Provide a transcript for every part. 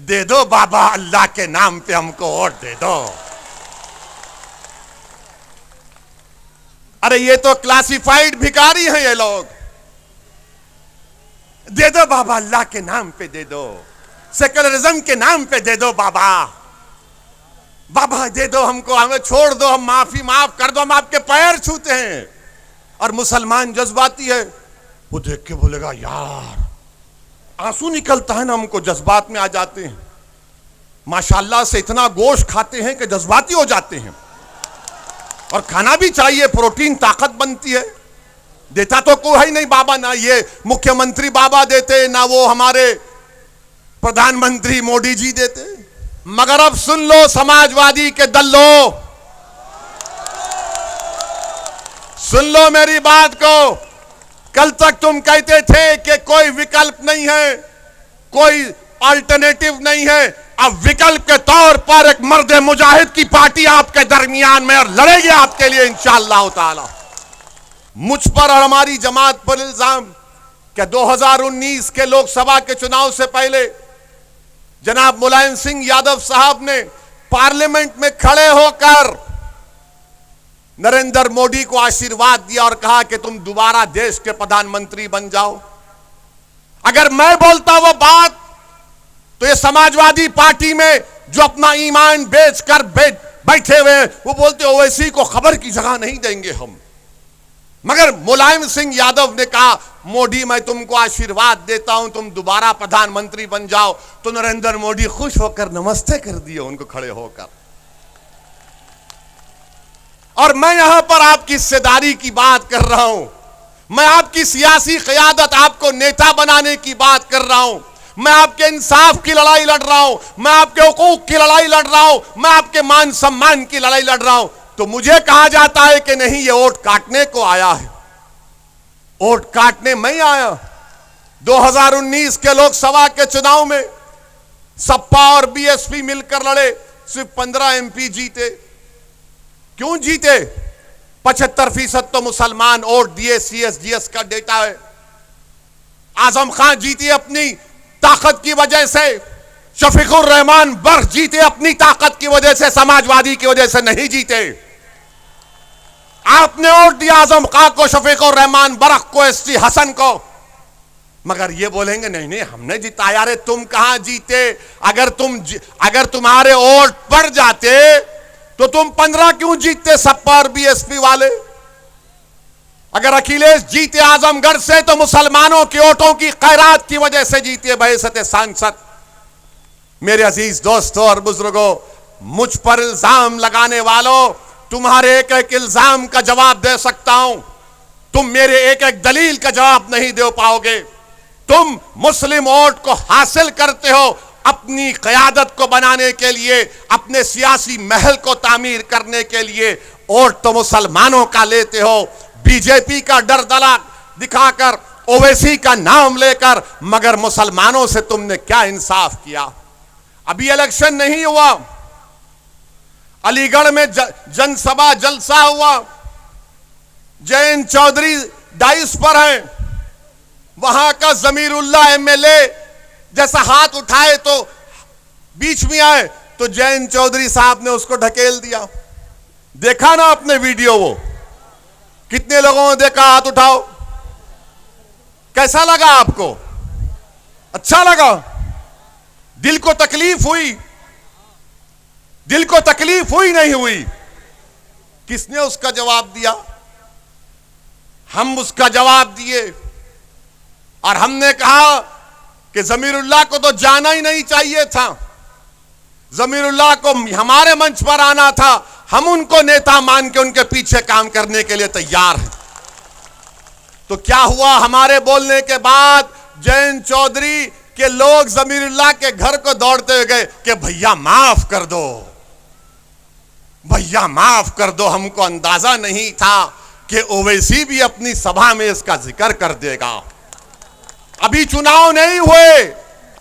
दे दो बाबा, अल्लाह के नाम पे हमको वोट दे दो। अरे ये तो क्लासिफाइड भिखारी हैं ये लोग। दे दो बाबा, अल्लाह के नाम पे दे दो, सेकुलरिज्म के नाम पे दे दो बाबा, बाबा दे दो हमको, हमें छोड़ दो, हम माफ कर दो, हम आपके पैर छूते हैं। और मुसलमान जज्बाती है, वो देख के बोलेगा यार, आंसू निकलता है ना, हमको जज्बात में आ जाते हैं। माशाल्लाह से इतना गोश्त खाते हैं कि जज्बाती हो जाते हैं। और खाना भी चाहिए, प्रोटीन ताकत बनती है। देता तो कोई है नहीं बाबा, ना ये मुख्यमंत्री बाबा देते, ना वो हमारे प्रधानमंत्री मोदी जी देते। मगर अब सुन लो समाजवादी के दल्लो, सुन लो मेरी बात को। कल तक तुम कहते थे कि कोई विकल्प नहीं है, कोई अल्टरनेटिव नहीं है। अब विकल्प के तौर पर एक मर्द मुजाहिद की पार्टी आपके दरमियान में और लड़ेगी आपके लिए इंशाअल्लाह ताला। मुझ पर और हमारी जमात पर इल्जाम क्या 2019 के लोकसभा के चुनाव से पहले जनाब मुलायम सिंह यादव साहब ने पार्लियामेंट में खड़े होकर नरेंद्र मोदी को आशीर्वाद दिया और कहा कि तुम दोबारा देश के प्रधानमंत्री बन जाओ। अगर मैं बोलता वो बात तो ये समाजवादी पार्टी में जो अपना ईमान बेचकर बैठे हुए हैं वो बोलते ओवैसी को खबर की जगह नहीं देंगे हम। मगर मुलायम सिंह यादव ने कहा मोदी मैं तुमको आशीर्वाद देता हूं, तुम दोबारा प्रधानमंत्री बन जाओ। तो नरेंद्र मोदी खुश होकर नमस्ते कर दिए उनको खड़े होकर। और मैं यहां पर आपकी हिस्सेदारी की बात कर रहा हूं, मैं आपकी सियासी क़यादत, आपको नेता बनाने की बात कर रहा हूं, मैं आपके इंसाफ की लड़ाई लड़ रहा हूं, मैं आपके हुकूक की लड़ाई लड़ रहा हूं, मैं आपके मान सम्मान की लड़ाई लड़ रहा हूं। तो मुझे कहा जाता है कि नहीं ये वोट काटने को आया है। वोट काटने मैं आया। 2019 के लोकसभा के चुनाव में सपा और बीएसपी मिलकर लड़े, सिर्फ 15 एमपी जीते। क्यों जीते? 75% तो मुसलमान वोट दिए, CSGS का डेटा है। आजम खान जीती अपनी ताकत की वजह से, शफीकुर रहमान बर्क जीते अपनी ताकत की वजह से, समाजवादी की वजह से नहीं जीते। आपने वोट दिया आजम खान को, शफीकुर रहमान बर्क को, ST हसन को। मगर ये बोलेंगे नहीं नहीं हमने जिताया। रे तुम कहां जीते? अगर तुम्हारे वोट पड़ जाते तो तुम 15 क्यों जीतते सपा और बीएसपी वाले? अगर अखिलेश जीते आजमगढ़ से तो मुसलमानों के वोटों की खैरात की वजह से जीते बहैसियत सांसद। मेरे अजीज दोस्तों और बुजुर्गों, मुझ पर इल्जाम लगाने वालों, तुम्हारे एक एक इल्जाम का जवाब दे सकता हूं, तुम मेरे एक एक दलील का जवाब नहीं दे पाओगे। तुम मुस्लिम वोट को हासिल करते हो अपनी क़यादत को बनाने के लिए, अपने सियासी महल को तामीर करने के लिए। वोट तो मुसलमानों का लेते हो, बीजेपी का डर दला दिखाकर, ओवैसी का नाम लेकर, मगर मुसलमानों से तुमने क्या इंसाफ किया? अभी इलेक्शन नहीं हुआ, अलीगढ़ में जनसभा जलसा हुआ, जयंत चौधरी डाइस पर हैं, वहां का जमीरुल्लाह MLA जैसा हाथ उठाए तो बीच में आए तो जयंत चौधरी साहब ने उसको ढकेल दिया। देखा ना आपने वीडियो? वो कितने लोगों ने देखा? हाथ उठाओ। कैसा लगा आपको? अच्छा लगा? दिल को तकलीफ हुई? दिल को तकलीफ हुई नहीं हुई? किसने उसका जवाब दिया? हम उसका जवाब दिए और हमने कहा कि जमीरुल्लाह को तो जाना ही नहीं चाहिए था, जमीरुल्लाह को हमारे मंच पर आना था, हम उनको नेता मान के उनके पीछे काम करने के लिए तैयार हैं। तो क्या हुआ? हमारे बोलने के बाद जयंत चौधरी के लोग जमीरुल्लाह के घर को दौड़ते हुए गए कि भैया माफ कर दो, भैया माफ कर दो, हमको अंदाजा नहीं था कि ओवैसी भी अपनी सभा में इसका जिक्र कर देगा। अभी चुनाव नहीं हुए,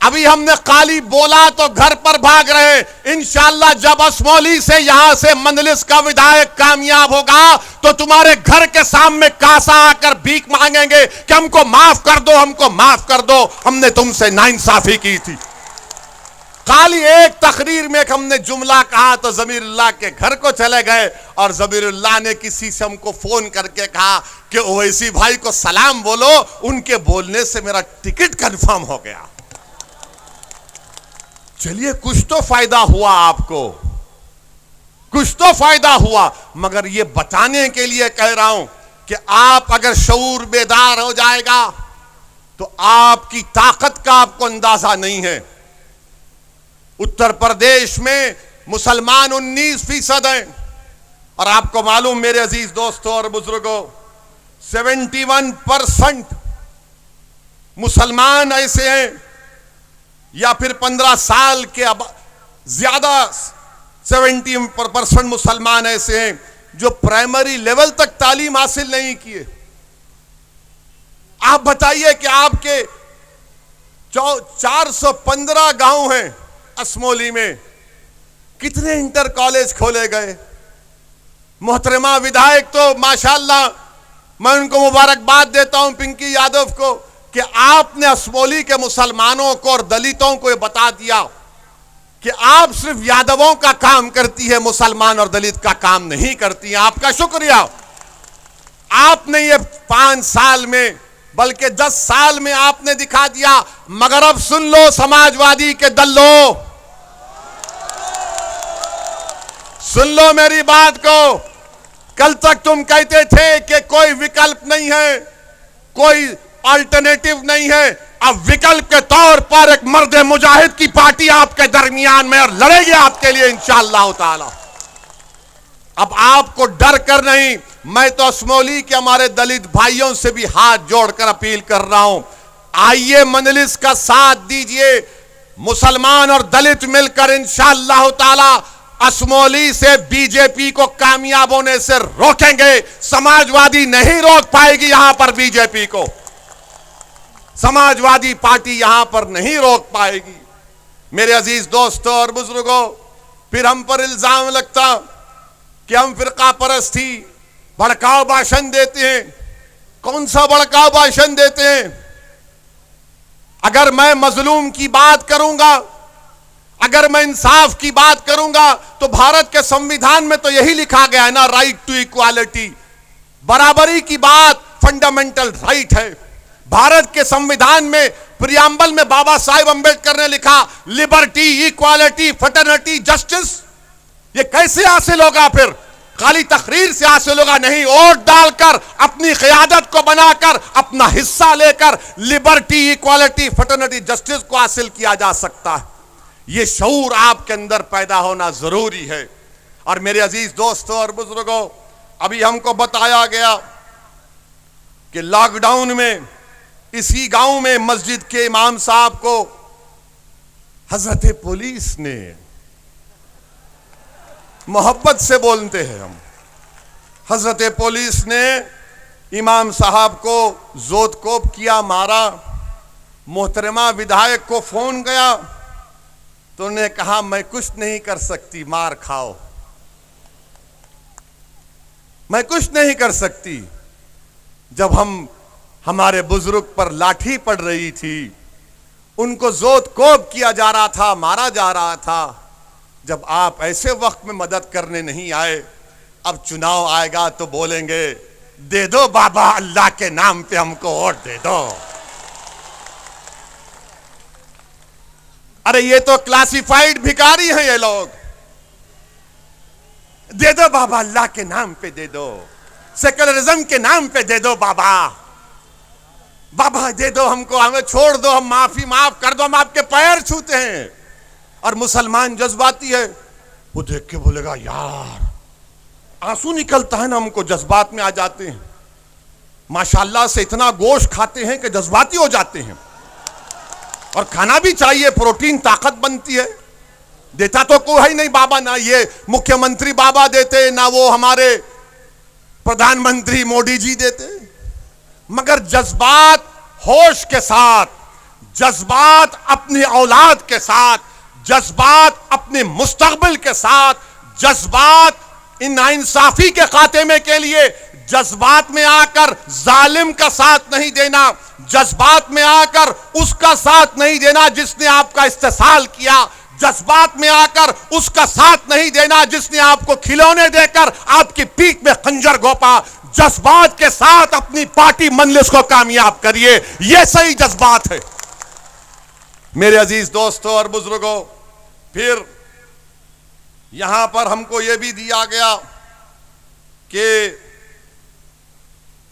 अभी हमने खाली बोला तो घर पर भाग रहे। इंशाअल्लाह जब असमौली से यहां से मंदलिस का विधायक कामयाब होगा तो तुम्हारे घर के सामने कासा आकर भीख मांगेंगे कि हमको माफ कर दो, हमको माफ कर दो, हमने तुमसे नाइंसाफी की थी। खाली एक तकरीर में हमने जुमला कहा तो ज़मीरुल्लाह के घर को चले गए और ज़मीरुल्लाह ने किसी से हमको फोन करके कहा कि ओवैसी भाई को सलाम बोलो, उनके बोलने से मेरा टिकट कंफर्म हो गया। चलिए, कुछ तो फायदा हुआ आपको, कुछ तो फायदा हुआ, मगर ये बताने के लिए कह रहा हूं कि आप अगर शऊर बेदार हो जाएगा तो आपकी ताकत का आपको अंदाजा नहीं है। उत्तर प्रदेश में मुसलमान 19% हैं और आपको मालूम मेरे अजीज दोस्तों और बुजुर्गों, 71% मुसलमान ऐसे हैं या फिर 15 साल के अब ज्यादा 70% मुसलमान ऐसे हैं जो प्राइमरी लेवल तक तालीम हासिल नहीं किए। आप बताइए कि आपके 415 गांव हैं असमोली में, कितने इंटर कॉलेज खोले गए। मोहतरमा विधायक तो माशाअल्लाह, मैं उनको मुबारकबाद देता हूं, पिंकी यादव को, कि आपने असमोली के मुसलमानों को और दलितों को ये बता दिया कि आप सिर्फ यादवों का काम करती है, मुसलमान और दलित का काम नहीं करती है। आपका शुक्रिया। आपने ये 5 साल में बल्कि 10 साल में आपने दिखा दिया। मगर अब सुन लो समाजवादी के दल्लो, सुन लो मेरी बात को। कल तक तुम कहते थे कि कोई विकल्प नहीं है, कोई अल्टरनेटिव नहीं है। अब विकल्प के तौर पर एक मर्द मुजाहिद की पार्टी आपके दरमियान में और लड़ेगी आपके लिए इंशाअल्लाह ताला। अब आपको डर कर नहीं, मैं तो असमोली के हमारे दलित भाइयों से भी हाथ जोड़कर अपील कर रहा हूं, आइए मजलिस का साथ दीजिए। मुसलमान और दलित मिलकर इंशाअल्लाह ताला असमोली से बीजेपी को कामयाब होने से रोकेंगे। समाजवादी नहीं रोक पाएगी यहां पर बीजेपी को, समाजवादी पार्टी यहां पर नहीं रोक पाएगी। मेरे अजीज दोस्तों और बुजुर्गों, फिर हम पर इल्जाम लगता कि हम फिरका परस्ती भड़काऊ भाषण देते हैं। कौन सा भड़काऊ भाषण देते हैं? अगर मैं मजलूम की बात करूंगा, अगर मैं इंसाफ की बात करूंगा, तो भारत के संविधान में तो यही लिखा गया है ना, राइट टू इक्वालिटी, बराबरी की बात फंडामेंटल राइट है। भारत के संविधान में प्रियम्बल में बाबा साहेब अंबेडकर ने लिखा लिबर्टी, इक्वालिटी, फ्रेटर्निटी, जस्टिस। ये कैसे हासिल होगा? फिर खाली तकरीर से हासिल होगा नहीं, वोट डालकर, अपनी क़यादत को बनाकर, अपना हिस्सा लेकर लिबर्टी, इक्वालिटी, फ्रेटर्निटी, जस्टिस को हासिल किया जा सकता है। ये शऊर आपके अंदर पैदा होना जरूरी है। और मेरे अजीज दोस्तों और बुजुर्गों, अभी हमको बताया गया कि लॉकडाउन में इसी गांव में मस्जिद के इमाम साहब को हजरत पुलिस ने, मोहब्बत से बोलते हैं हम, हजरत पुलिस ने इमाम साहब को जोतकोप किया, मारा। मोहतरमा विधायक को फोन गया तो उन्हें कहा मैं कुछ नहीं कर सकती, मार खाओ, मैं कुछ नहीं कर सकती। जब हमारे बुजुर्ग पर लाठी पड़ रही थी, उनको जोतकोप किया जा रहा था, मारा जा रहा था, जब आप ऐसे वक्त में मदद करने नहीं आए, अब चुनाव आएगा तो बोलेंगे दे दो बाबा, अल्लाह के नाम पे हमको वोट दे दो। अरे ये तो क्लासिफाइड भिखारी हैं ये लोग। दे दो बाबा, अल्लाह के नाम पे दे दो, सेकुलरिज्म के नाम पे दे दो बाबा, बाबा दे दो हमको, हमें छोड़ दो, हम माफ कर दो, हम आपके पैर छूते हैं। और मुसलमान जज्बाती है, वो देख के बोलेगा यार, आंसू निकलता है ना, हमको जज्बात में आ जाते हैं। माशाअल्लाह से इतना गोश्त खाते हैं कि जज्बाती हो जाते हैं। और खाना भी चाहिए, प्रोटीन, ताकत बनती है। देता तो कोई है नहीं बाबा, ना ये मुख्यमंत्री बाबा देते, ना वो हमारे प्रधानमंत्री मोदी जी देते। मगर जज्बात होश के साथ, जज्बात अपनी औलाद के साथ, जज्बात अपने मुस्तकबिल के साथ, जज्बात इन नाइंसाफी के खात्मे के लिए जज्बात में आकर जालिम का साथ नहीं देना, जज्बात में आकर उसका साथ नहीं देना जिसने आपका इस्तेसाल किया, जज्बात में आकर उसका साथ नहीं देना जिसने आपको खिलौने देकर आपकी पीठ में खंजर घोंपा। जज्बात के साथ अपनी पार्टी मंजिल को कामयाब करिए, यह सही जज्बात है। मेरे अजीज दोस्तों और बुजुर्गों, फिर यहां पर हमको यह भी दिया गया कि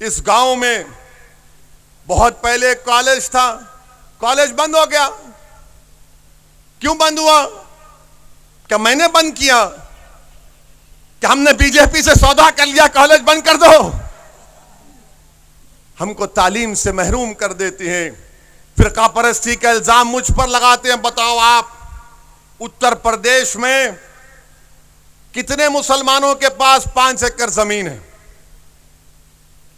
इस गांव में बहुत पहले कॉलेज था, कॉलेज बंद हो गया। क्यों बंद हुआ? क्या मैंने बंद किया? क्या हमने बीजेपी से सौदा कर लिया कॉलेज बंद कर दो? हमको तालीम से महरूम कर देते हैं, फिरका परस्ती का इल्जाम मुझ पर लगाते हैं। बताओ आप, उत्तर प्रदेश में कितने मुसलमानों के पास 5 एकड़ जमीन है?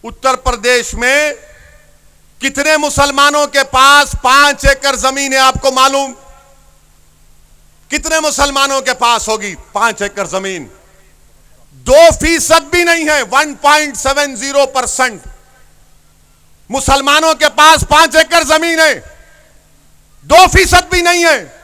उत्तर प्रदेश में कितने मुसलमानों के पास 5 एकड़ जमीन है? आपको मालूम? कितने मुसलमानों के पास होगी 5 एकड़ जमीन? 2% भी नहीं है। 1.70% मुसलमानों के पास 5 एकड़ जमीन है, 2% भी नहीं है।